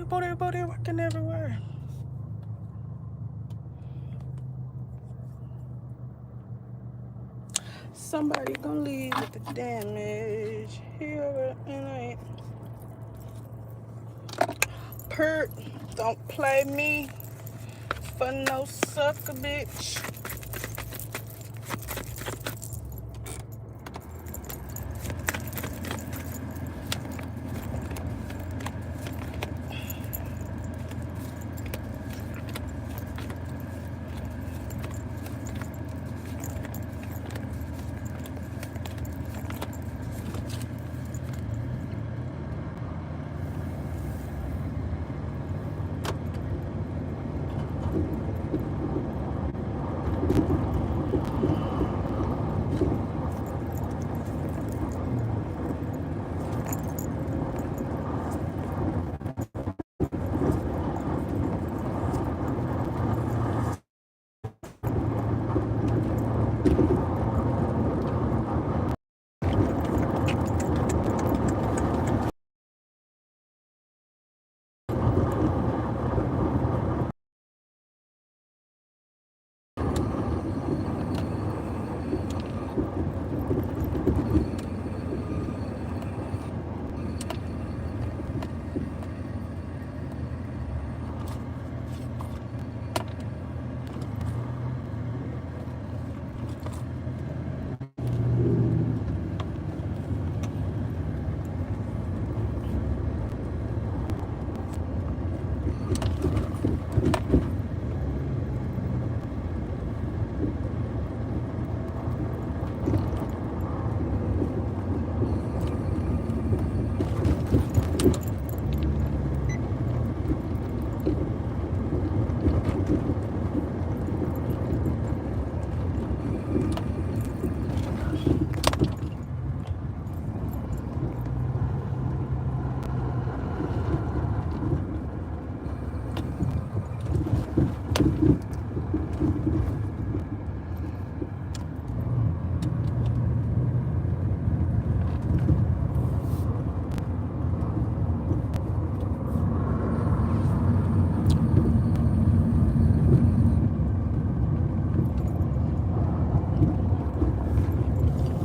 Booty working everywhere. Somebody gonna leave with the damage. Here and I. Pert, don't play me for no sucker, bitch.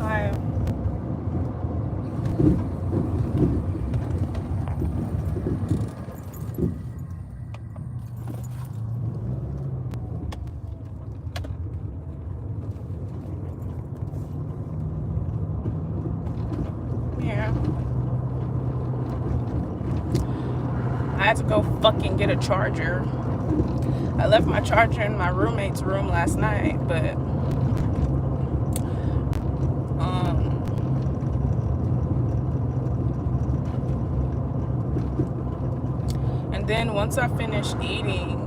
Hi. Yeah. I had to go fucking get a charger. I left my charger in my roommate's room last night, but and then once I finished eating,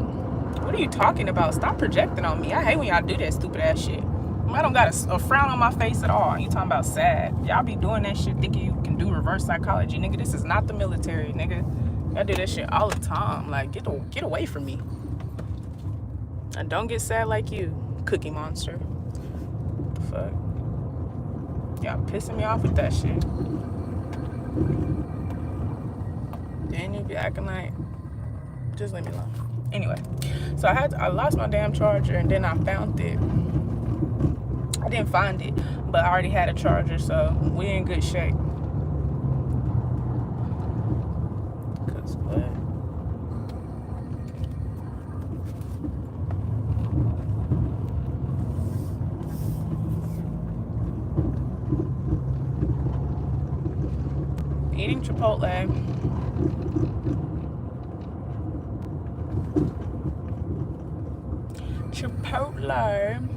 what are you talking about? Stop projecting on me. I hate when y'all do that stupid ass shit. I don't got a frown on my face at all. You talking about sad. Y'all be doing that shit thinking you can do reverse psychology. Nigga, this is not the military, nigga. Y'all do that shit all the time. Like, get away from me. And don't get sad like you, Cookie Monster. The fuck? Y'all pissing me off with that shit. Then you be acting like, just leave me alone. Anyway, so I lost my damn charger and then I found it. I didn't find it, but I already had a charger, so we in good shape. Cause what? Eating Chipotle. Chipotle.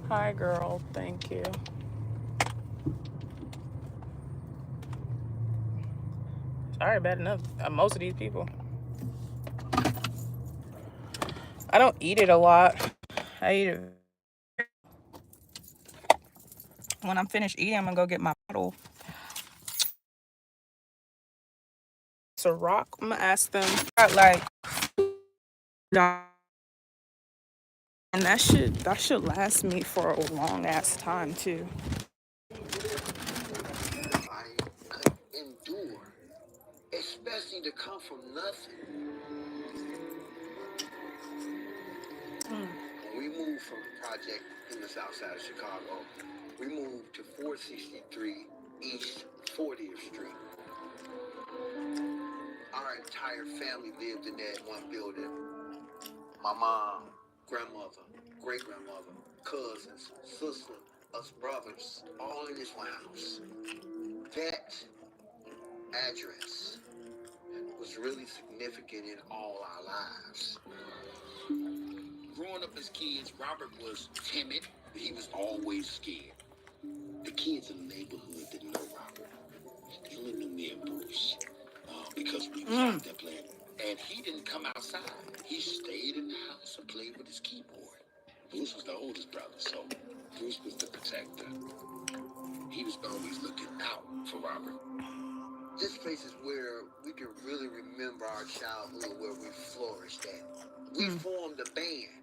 Hi, girl. Thank you. Sorry, bad enough. Most of these people. I don't eat it a lot. I eat it. When I'm finished eating, I'm gonna go get my bottle. Ciroc. I'm gonna ask them. Got like And that should last me for a long ass time too. I could endure, especially to come from nothing. When we moved from the project in the south side of Chicago, we moved to 463 East 40th Street. Our entire family lived in that one building. My mom, grandmother, great-grandmother, cousins, sister, us brothers, all in this one house. That address was really significant in all our lives. Growing up as kids, Robert was timid. He was always scared. The kids in the neighborhood didn't know Robert. They only knew me and Bruce because we was out there playing. And he didn't come outside. He stayed in the house and played with his keyboard. Bruce was the oldest brother, so Bruce was the protector. He was always looking out for Robert. This place is where we can really remember our childhood, where we flourished at. We formed a band.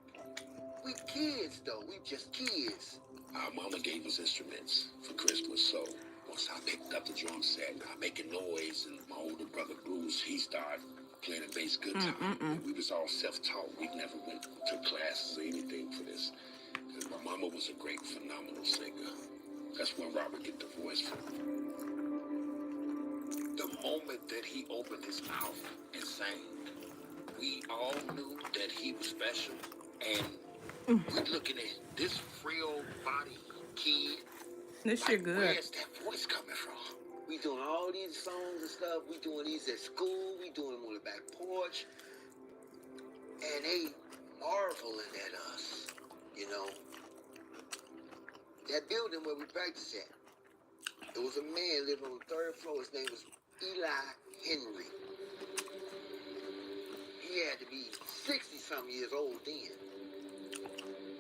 We kids, though. We just kids. Our mama gave us instruments for Christmas, so once I picked up the drum set, I making noise, and my older brother Bruce, he started playing a bass guitar. And we was all self-taught. We never went to classes or anything for this. Because my mama was a great, phenomenal singer. That's where Robert get the voice from. The moment that he opened his mouth and sang, we all knew that he was special. And we're looking at this frail body kid. This Like, shit good. where's that voice coming from? We doing all these songs and stuff. We doing these at school. We doing them on the back porch. And they marveling at us, you know. That building where we practiced at, there was a man living on the third floor. His name was Eli Henry. He had to be 60-something years old then.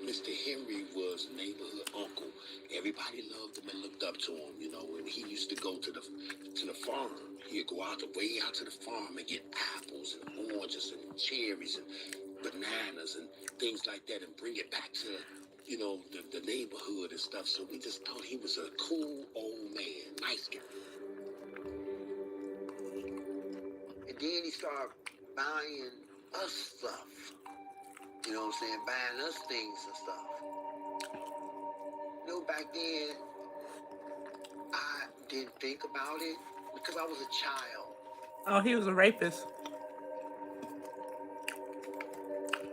Mr. Henry was neighborhood uncle. Everybody loved him and looked up to him, you know. And he used to go to the farm. He'd go way out to the farm and get apples and oranges and cherries and bananas and things like that, and bring it back to, you know, the neighborhood and stuff. So we just thought he was a cool old man, nice guy. And then he started buying us stuff. You know what I'm saying? Buying us things and stuff. You know, back then, I didn't think about it because I was a child. Oh, he was a rapist.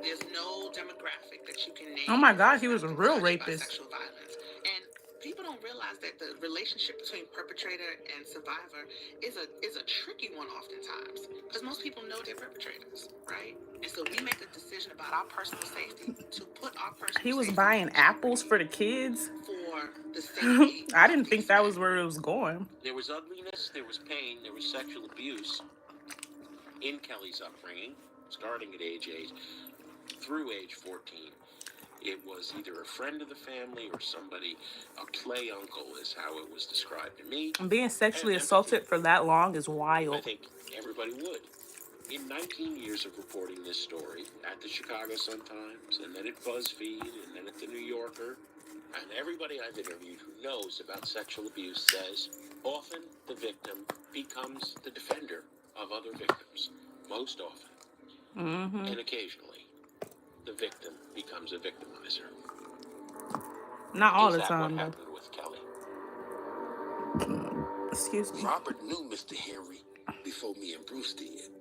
There's no demographic that you can name. Oh my God, he was a real rapist. Sexual violence. And people don't realize that the relationship between perpetrator and survivor is a tricky one oftentimes, because most people know they're perpetrators, right? And so we make a decision about our personal safety to put our personal He was safety buying apples for the kids. for the safety. I didn't think that was where it was going. There was ugliness, there was pain, there was sexual abuse in Kelly's upbringing, starting at age 8 through age 14. It was either a friend of the family or somebody, a play uncle is how it was described to me. And being sexually assaulted for that long is I wild. think everybody would. In 19 years of reporting this story at the Chicago Sun-Times, and then at BuzzFeed, and then at the New Yorker, and everybody I've interviewed who knows about sexual abuse says often the victim becomes the defender of other victims. Most often. And occasionally, the victim becomes a victimizer. Not all Is the that time, what though. happened with Kelly? Excuse me. Robert knew Mr. Henry before me and Bruce did.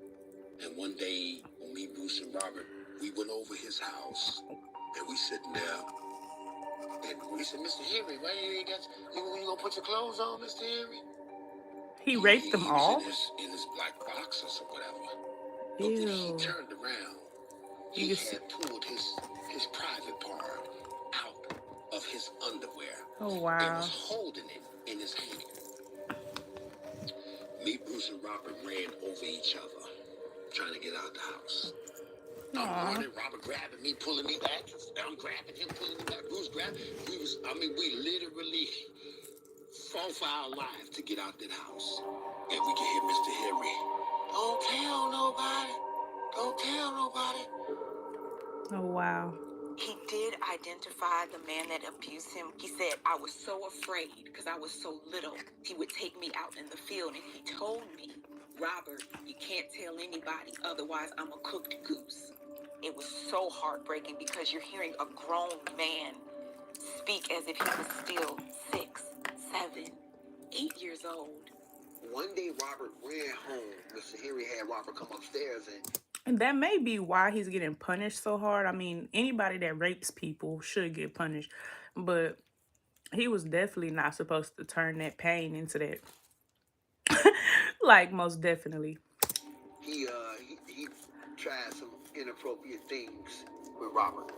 And one day, when me, Bruce, and Robert, we went over his house, and we sitting there, and we said, Mr. Henry, why you ain't got, you gonna put your clothes on, Mr. Henry? He raped them all? He was in his black boxers or whatever. But when he Ew. turned around, he had pulled his private part out of his underwear. Oh, And wow. was holding it in his hand. Me, Bruce, and Robert ran over each other, trying to get out of the house. I'm running, Robert grabbing me, pulling me back. I'm grabbing him, pulling me back. Bruce grabbing. We literally fought for our lives to get out that house. And we can hear Mr. Henry. Don't tell nobody. Don't tell nobody. Oh, wow. He did identify the man that abused him. He said, I was so afraid because I was so little. He would take me out in the field and he told me, Robert, you can't tell anybody, otherwise I'm a cooked goose. It was so heartbreaking because you're hearing a grown man speak as if he was still 6, 7, 8 years old. One day, Robert ran home. Mr. Henry had Robert come upstairs And that may be why he's getting punished so hard. I mean, anybody that rapes people should get punished. But he was definitely not supposed to turn that pain into that. Like, most definitely. he tried some inappropriate things with Robert.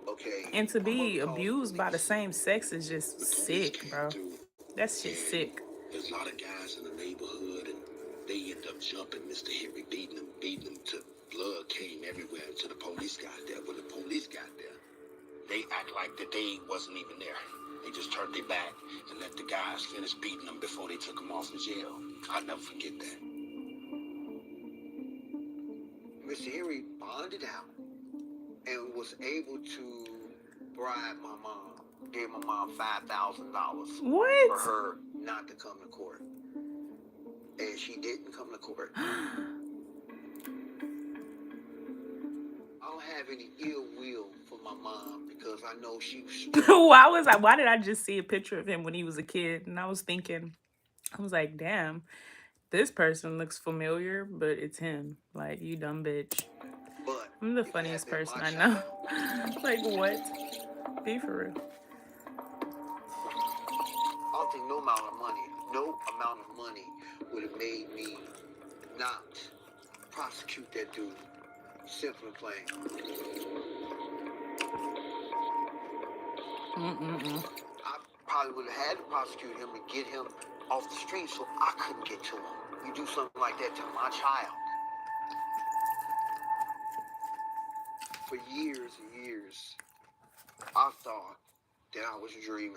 Okay. And to I'm gonna be call the abused by the police. same sex is just The police sick, came bro. through, That's just and sick. there's a lot of guys in the neighborhood, and they end up jumping Mr. Henry, beating him till blood came everywhere until the police got there. When the police got there, they act like that they wasn't even there. They just turned their back and let the guys finish beating them before they took him off in jail. I'll never forget that. Mr. Henry bonded out and was able to bribe my mom. Gave my mom $5,000 for What? her not to come to court. And she didn't come to court. I don't have any ill will for my mom because I know she was Why did I just see a picture of him when he was a kid? And I was thinking, I was like, damn, this person looks familiar, but it's him. Like, you dumb bitch. but I'm the if it had funniest been person my I know. child, Like, what? Be for real. I don't think no amount of money would have made me not prosecute that dude. Simple and plain. I probably would have had to prosecute him and get him off the street so I couldn't get to him. You do something like that to my child. For years and years, I thought that I was dreaming.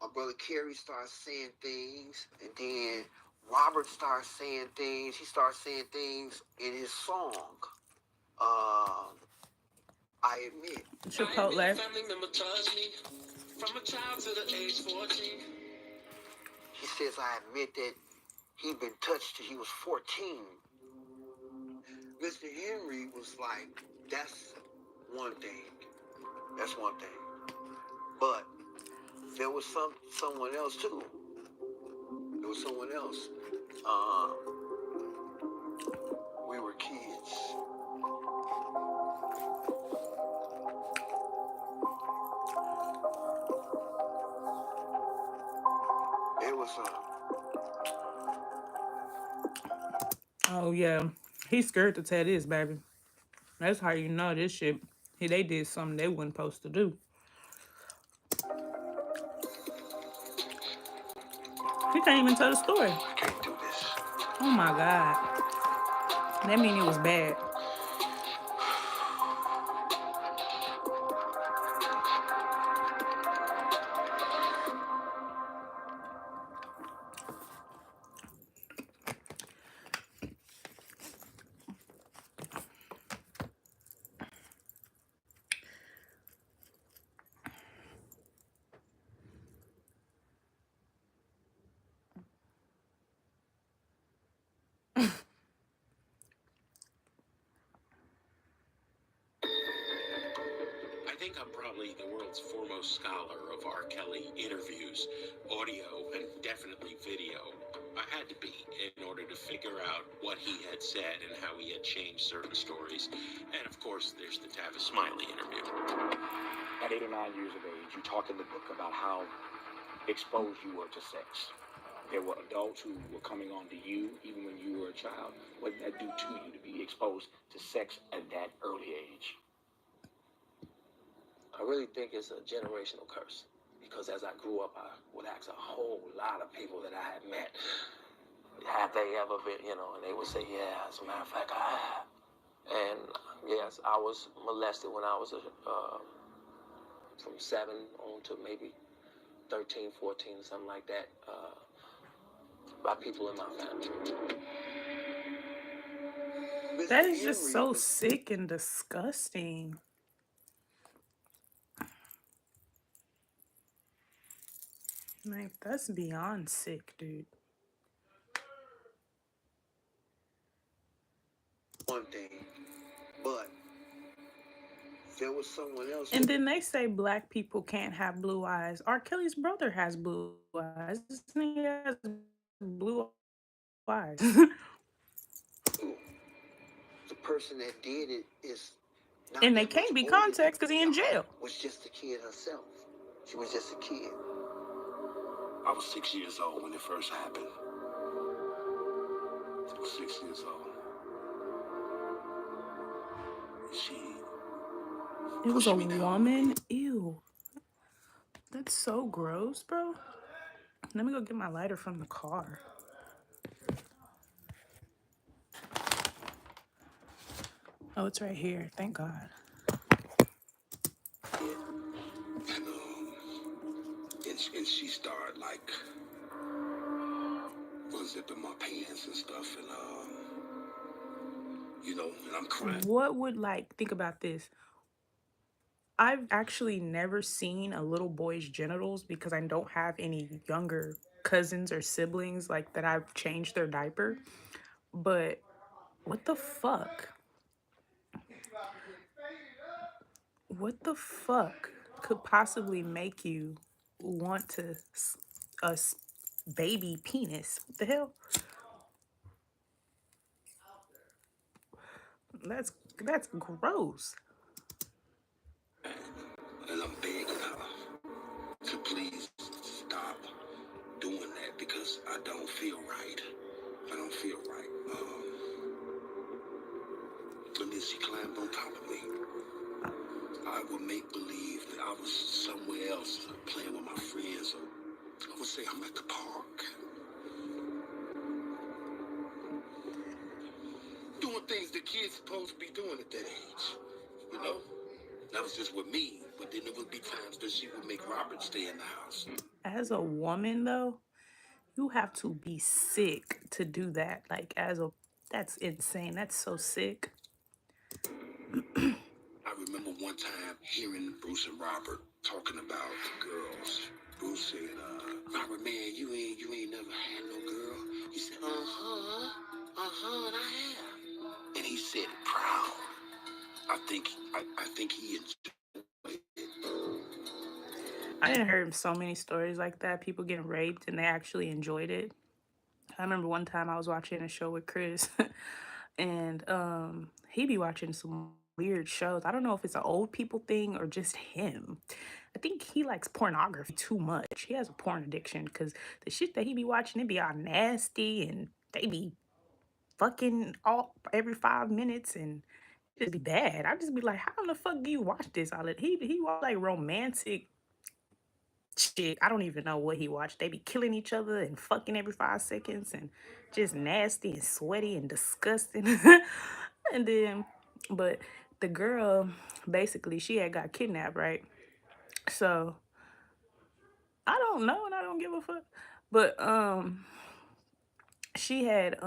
My brother Kerry started saying things, and then Robert started saying things. He started saying things in his song. I admit. Chipotle. Family member touched me from a child to the age 14. He says, I admit that he'd been touched till he was 14. Mr. Henry was like, that's one thing. That's one thing. But there was someone else too. There was someone else. We were kids. It was Oh, yeah. He's scared to tell this, baby. That's how you know this shit. They did something they wasn't supposed to do. He can't even tell the story. I can't do this. Oh, my God. That mean it was bad. I think I'm probably the world's foremost scholar of R. Kelly interviews, audio, and definitely video. I had to be in order to figure out what he had said and how he had changed certain stories. And of course, there's the Tavis Smiley interview. At 8 or 9 years of age, you talk in the book about how exposed you were to sex. There were adults who were coming on to you even when you were a child. What did that do to you to be exposed to sex at that early age? I really think it's a generational curse because as I grew up, I would ask a whole lot of people that I had met, have they ever been, and they would say, yeah, as a matter of fact, I have. And yes, I was molested when I was from 7 on to maybe 13, 14, something like that, by people in my family. That is just so sick and disgusting. Like, that's beyond sick, dude. One thing, but there was someone else And then they say black people can't have blue eyes. R. Kelly's brother has blue eyes. This nigga has blue eyes. who the person that did it is not And they that much can't be older than context because he in jail. was just a kid herself. She was just a kid. I was 6 years old when it first happened. I was 6 years old. It was a pushed me down. woman? Ew. That's so gross, bro. Let me go get my lighter from the car. Oh, it's right here. Thank God. And she started like unzipping my pants and stuff, and and I'm crying. What would, like, think about this. I've actually never seen a little boy's genitals because I don't have any younger cousins or siblings like that I've changed their diaper. But what the fuck? What the fuck could possibly make you want to baby penis? What the hell? That's gross. And I'm begging her to please stop doing that because I don't feel right. I don't feel right. And then she climbed on top of me. I would make believe that I was somewhere else playing with my friends. Or I would say I'm at the park. Doing things that kids supposed to be doing at that age. You know? That was just with me. But then there would be times that she would make Robert stay in the house. As a woman, though, you have to be sick to do that. Like, that's insane. That's so sick. I remember one time hearing Bruce and Robert talking about the girls. Bruce said, Robert, man, you ain't never had no girl. He said, and I have. And he said it proud. I think he enjoyed it. I didn't hear so many stories like that. People getting raped and they actually enjoyed it. I remember one time I was watching a show with Chris and he be watching some weird shows. I don't know if it's an old people thing or just him. I think he likes pornography too much. He has a porn addiction because the shit that he be watching, it be all nasty and they be fucking all every 5 minutes and it just be bad. I just be like, how in the fuck do you watch this? He watch like romantic shit. I don't even know what he watched. They be killing each other and fucking every 5 seconds and just nasty and sweaty and disgusting. And then, but the girl, basically, she had got kidnapped, right? So I don't know and I don't give a fuck. But she had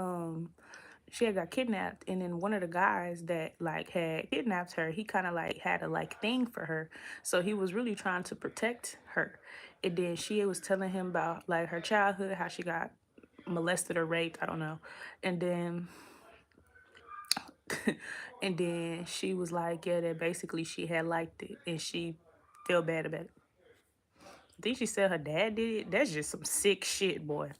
got kidnapped, and then one of the guys that like had kidnapped her, he kind of like had a like thing for her, so he was really trying to protect her. And then she was telling him about like her childhood, how she got molested or raped, I don't know. And then and then she was like, yeah, that basically she had liked it and she felt bad about it. I think she said her dad did it. That's just some sick shit, boy.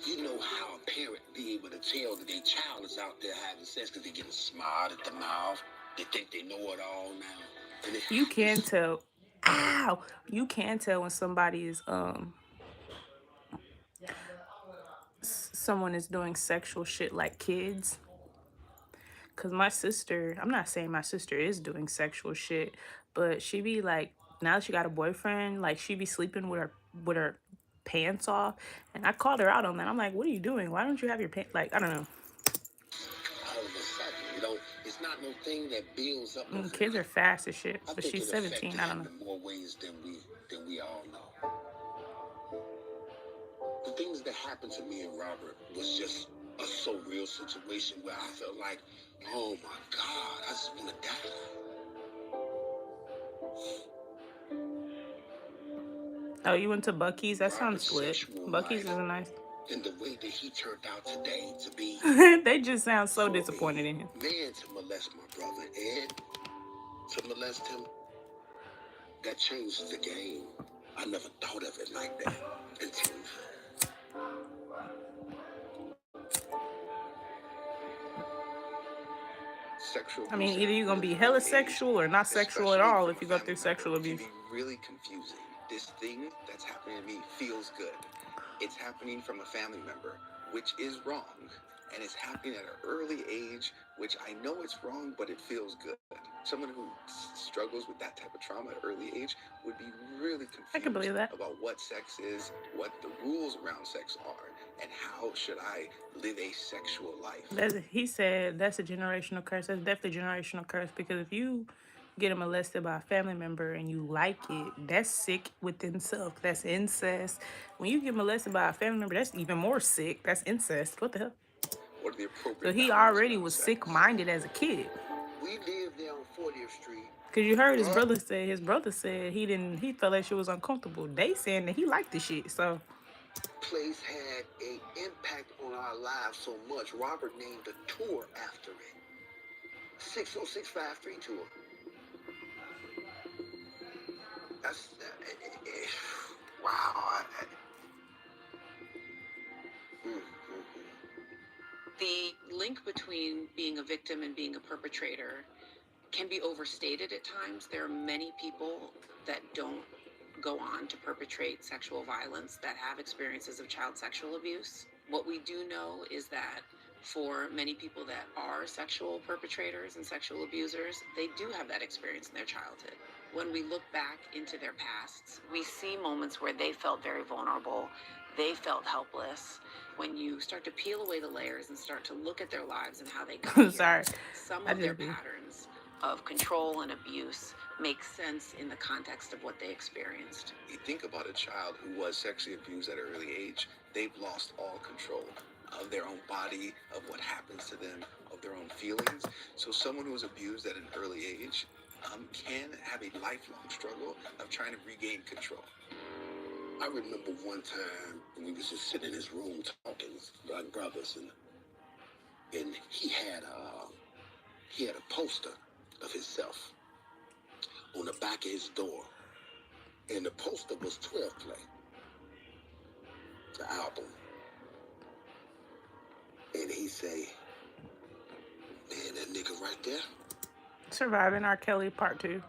You know how a parent be able to tell that their child is out there having sex because they getting smart at the mouth. They think they know it all now. And You can tell. Ow! You can tell when somebody is someone is doing sexual shit like kids. Cause my sister, I'm not saying my sister is doing sexual shit, but she be like, now that she got a boyfriend, like she be sleeping with her pants off. And I called her out on that. I'm like, what are you doing? Why don't you have your pants? Like, I don't know. all of a sudden, it's not no thing that builds up. Kids are fast as shit, I but think she's it 17. affected I don't him know. in more ways than we all know. The things that happened to me and Robert was just a so real situation where I felt like, oh my God, I just want to die. Oh, you went to Bucky's? That sounds Robert's lit. sexual Bucky's life is nice. and the way that he turned out today to be They just sound so for disappointed in him. a man to molest my brother and to molest him, that changed the game. I never thought of it like that until now. Sexual I mean, abuse either at you're gonna an be early hella age, sexual or not sexual at especially all from if a you go family through sexual member, can abuse. be really confusing. This thing that's happening to me feels good. It's happening from a family member, which is wrong. And it's happening at an early age, which I know it's wrong, but it feels good. Someone who struggles with that type of trauma at an early age would be really I can believe confused that. about what sex is, what the rules around sex are, and how should I live a sexual life. He said that's a generational curse. That's definitely a generational curse because if you get molested by a family member and you like it, that's sick within self. That's incest. When you get molested by a family member, that's even more sick. That's incest. What the hell? What are the So appropriate he boundaries already around was sex? sick-minded as a kid. We live there on 40th Street. Cause you heard his Right. brother say he felt that shit was uncomfortable. They saying that he liked the shit. So Place had an impact on our lives so much. Robert named a tour after it. 60653 tour. That's wow. The link between being a victim and being a perpetrator can be overstated at times. There are many people that don't go on to perpetrate sexual violence that have experiences of child sexual abuse. What we do know is that for many people that are sexual perpetrators and sexual abusers, they do have that experience in their childhood. When we look back into their pasts, we see moments where they felt very vulnerable, they felt helpless. When you start to peel away the layers and start to look at their lives and how they got here, sorry. some I of their just be- patterns of control and abuse make sense in the context of what they experienced. You think about a child who was sexually abused at an early age, they've lost all control of their own body, of what happens to them, of their own feelings. So someone who was abused at an early age can have a lifelong struggle of trying to regain control. I remember one time we was just sitting in his room talking like brothers, and he had a poster of himself on the back of his door, and the poster was 12 Play, the album. And he say, man, that nigga right there, Surviving R. Kelly Part 2.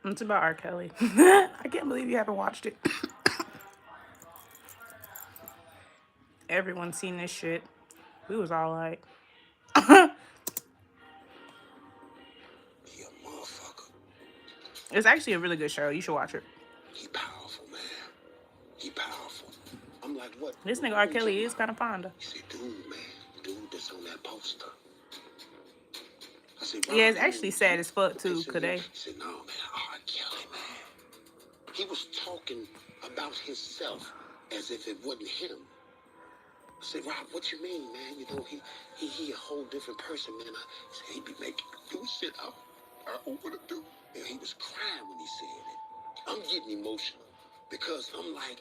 It's about R. Kelly. I can't believe you haven't watched it. Everyone's seen this shit. We was all like, he a motherfucker. it's actually a really good show. You should watch it. He powerful, man. He powerful. I'm like, what? This nigga what R. you Kelly talking is kind of fond of. He said, dude that's on that poster. I said, Yeah, it's Rob, actually sad as fuck too, He said, cause they he said, no, man, R. Kelly, man. He was talking about himself as if it wasn't him. I said, Rob, what you mean, man? You know, he a whole different person, man. I said, he be making do shit I don't want to do. And he was crying when he said it. I'm getting emotional because I'm like,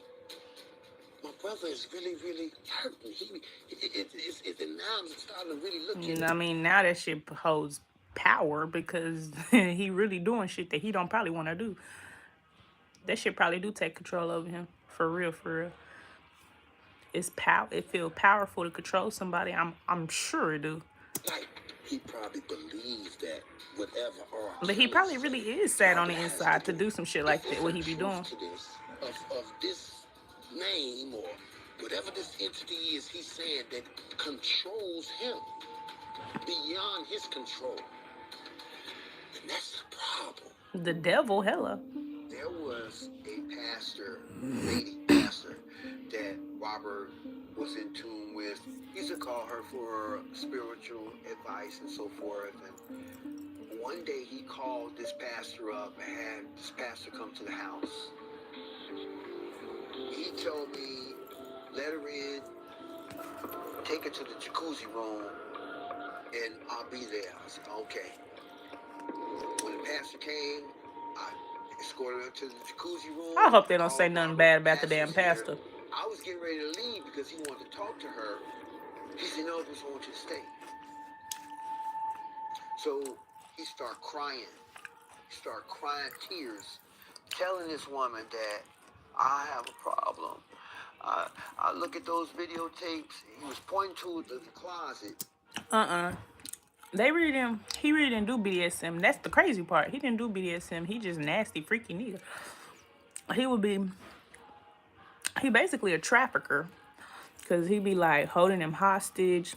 my brother is really, really hurting. It's now I'm starting to really look at it. I mean, now that shit holds power because he really doing shit that he don't probably want to do. That shit probably do take control over him. For real, for real. It's it feel powerful to control somebody. I'm sure it do. Like, he probably believes that whatever R. But he Kelly probably said, really is sad on the Robert has inside to do. do some shit like If that, what he there's be a doing. truth to this, of this name or whatever this entity is, he's saying that controls him beyond his control. And that's the problem. The devil, hella. There was a pastor, lady pastor, that Robert was in tune with. He used to call her for spiritual advice and so forth. And one day he called this pastor up and had this pastor come to the house. He told me, let her in, take her to the jacuzzi room, and I'll be there. I said, okay. When the pastor came, I escorted her to the jacuzzi room. I hope they don't say called nothing Robert, bad about the asked damn who's here. pastor. I was getting ready to leave because he wanted to talk to her. He said, no, I just want you to stay. So he started crying. He started crying tears, telling this woman that I have a problem. I look at those videotapes. He was pointing to the closet. He really didn't do BDSM. That's the crazy part. He didn't do BDSM. He just nasty, freaky nigga. He basically a trafficker. Because he be like holding them hostage,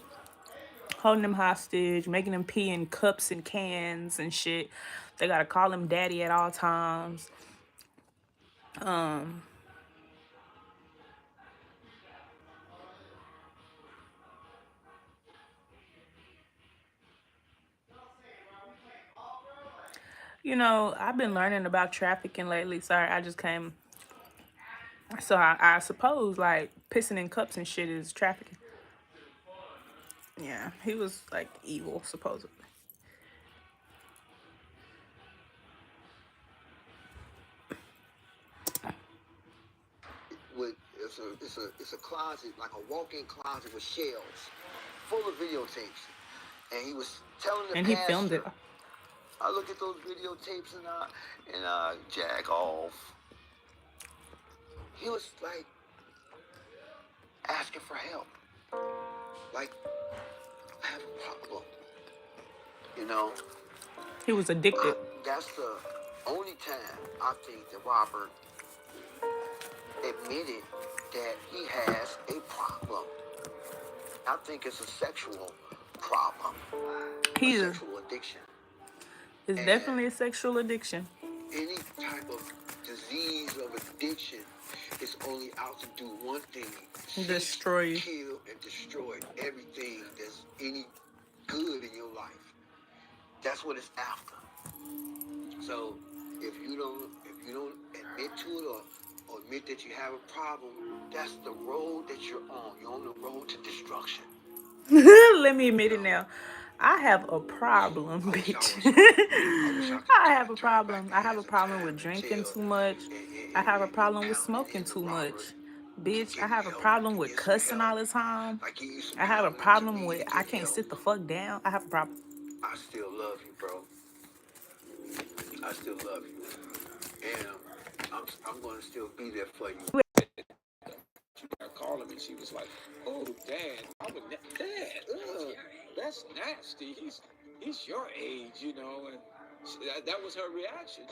making them pee in cups and cans and shit. They gotta call him daddy at all times. You know, I've been learning about trafficking lately. Sorry, I just came. So I suppose like pissing in cups and shit is trafficking. Yeah, he was like evil, supposedly. It's a closet, like a walk-in closet with shelves full of videotapes. And he was telling the And he pastor, filmed it. I look at those videotapes and I jack off. He was like asking for help. Like, I have a problem. You know? He was addicted. That's the only time I think that Robert admitted that he has a problem. I think it's a sexual problem. A sexual addiction. It's definitely a sexual addiction. Any type of disease of addiction is only out to do one thing. Destroy you. Kill and destroy everything that's any good in your life. That's what it's after. So if you don't admit to it or admit that you have a problem, that's the road that you're on. You're on the road to destruction. Let me admit it now. I have a problem, bitch. I have a problem. I have a problem with drinking too much. I have a problem with smoking too much. Bitch, I have a problem with cussing all the time. I have a problem with I can't sit the fuck down. I have a problem. I still love you, bro. I still love you. And I'm going to still be there for you. She started calling me. She was like, "Oh, Dad, Dad, that's nasty. He's your age, you know." And that was her reaction.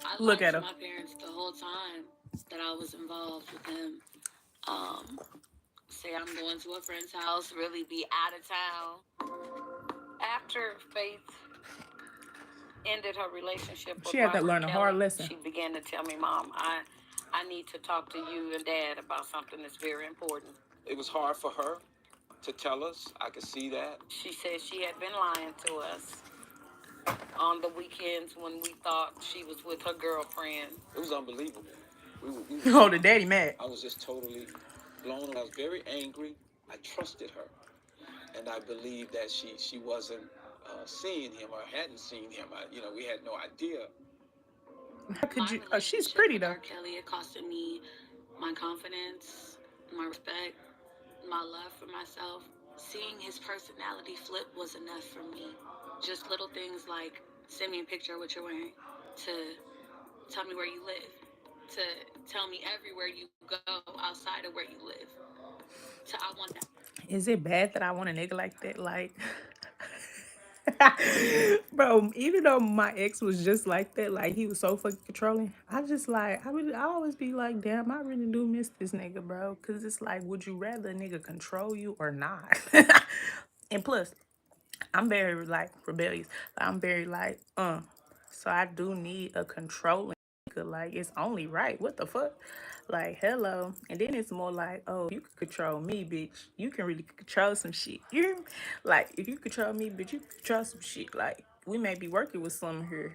I Look lied at to her. my parents the whole time that I was involved with him. Say I'm going to a friend's house, really be out of town. After Faith ended her relationship with She had to Robert learn a hard Kelly, lesson. she began to tell me, Mom, I need to talk to you and Dad about something that's very important. It was hard for her to tell us. I could see that. She said she had been lying to us on the weekends when we thought she was with her girlfriend. It was unbelievable. Oh, the daddy mad. I was just totally blown away. I was very angry. I trusted her. And I believed that she wasn't seeing him or hadn't seen him. We had no idea. How could you? My She's relationship pretty with though. R. Kelly, it costed me my confidence, my respect, my love for myself. Seeing his personality flip was enough for me. Just little things like send me a picture of what you're wearing, to tell me where you live, to tell me everywhere you go outside of where you live. I want that. Is it bad that I want a nigga like that? Like, bro, even though my ex was just like that, like he was so fucking controlling, I always be like, damn, I really do miss this nigga, bro. Cause it's like, would you rather a nigga control you or not? And plus, I'm very like rebellious. I'm very like, so I do need a controlling nigga. Like, it's only right. What the fuck? Like, hello. And then it's more like, oh, you can control me, bitch. You can really control some shit. You hear me? Like, if you control me, bitch, you can control some shit. Like, we may be working with something here.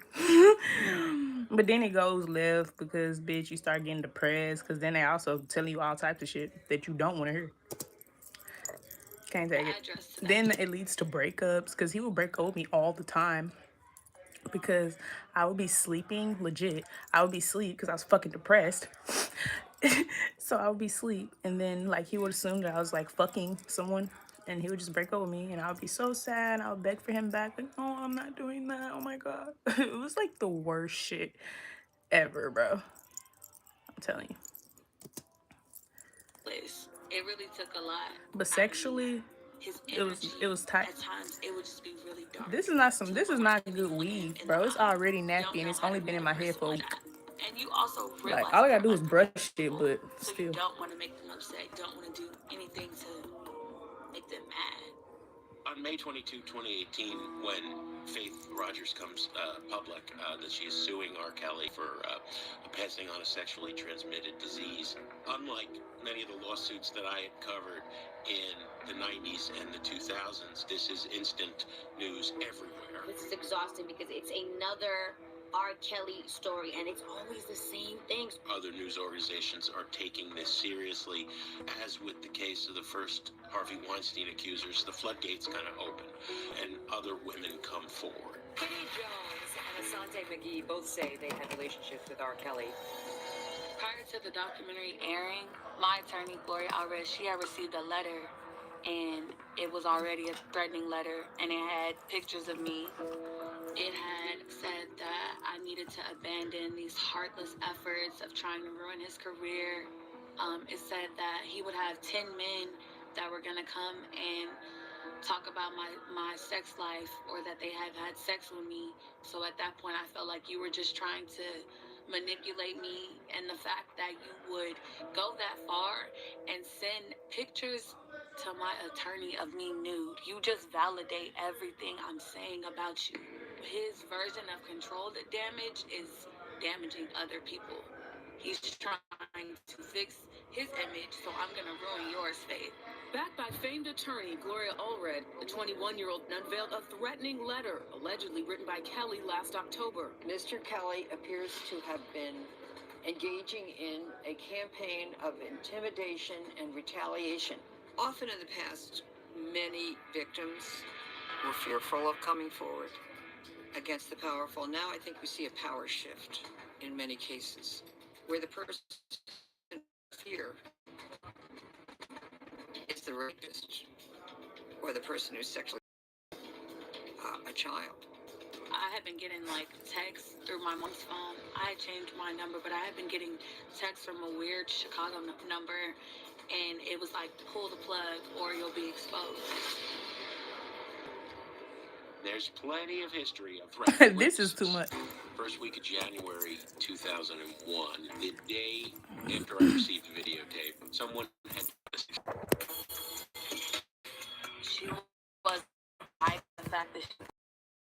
But then it goes left because, bitch, you start getting depressed. Because then they also telling you all types of shit that you don't want to hear. Can't take it. Then it leads to breakups because he will break up with me all the time. because I would be sleeping legit. I would be asleep because I was fucking depressed. So I would be asleep, and then like he would assume that I was like fucking someone, and he would just break up with me, and I would be so sad. And I would beg for him back, like, "Oh, I'm not doing that. Oh my god." It was like the worst shit ever, bro. I'm telling you. Liz, it really took a lot. But I mean, sexually, his it was energy, tight. at times, it would just be really dark. This is not some. To the This is point not where good you look weed, him in bro. the It's eye, already don't nappy, and know it's how only to been read in a my head person for a like week. that. And you also Like realize all I that gotta do they're is brush shit, unpredictable, but so you still. don't want to make them upset. Don't want to do anything to make them mad. On May 22, 2018, when Faith Rogers comes public that she is suing R. Kelly for passing on a sexually transmitted disease, unlike many of the lawsuits that I had covered in the 90s and the 2000s, this is instant news everywhere. This is exhausting because it's another R. Kelly story, and it's always the same things. Other news organizations are taking this seriously. As with the case of the first Harvey Weinstein accusers, the floodgates kind of open, and other women come forward. Kitty Jones and Asante McGee both say they had relationships with R. Kelly. Prior to the documentary airing, my attorney, Gloria Alvarez, she had received a letter, and it was already a threatening letter, and it had pictures of me. It had said that I needed to abandon these heartless efforts of trying to ruin his career. It said that he would have 10 men that were going to come and talk about my sex life, or that they have had sex with me. So at that point, I felt like you were just trying to manipulate me, and the fact that you would go that far and send pictures to my attorney of me nude, you just validate everything I'm saying about you. His version of controlled damage is damaging other people. He's trying to fix his image, so I'm gonna ruin yours, Faith. Backed by famed attorney Gloria Allred, the 21-year-old unveiled a threatening letter allegedly written by Kelly last October. Mr. Kelly appears to have been engaging in a campaign of intimidation and retaliation. Often in the past, many victims were fearful of coming forward against the powerful. Now I think we see a power shift in many cases, where the person in fear is the rapist or the person who's sexually a child. I have been getting like texts through my mom's phone. I had changed my number, but I have been getting texts from a weird Chicago number, and it was like, pull the plug or you'll be exposed. There's plenty of history of threats. This is too much. First week of January 2001, the day after I received the videotape.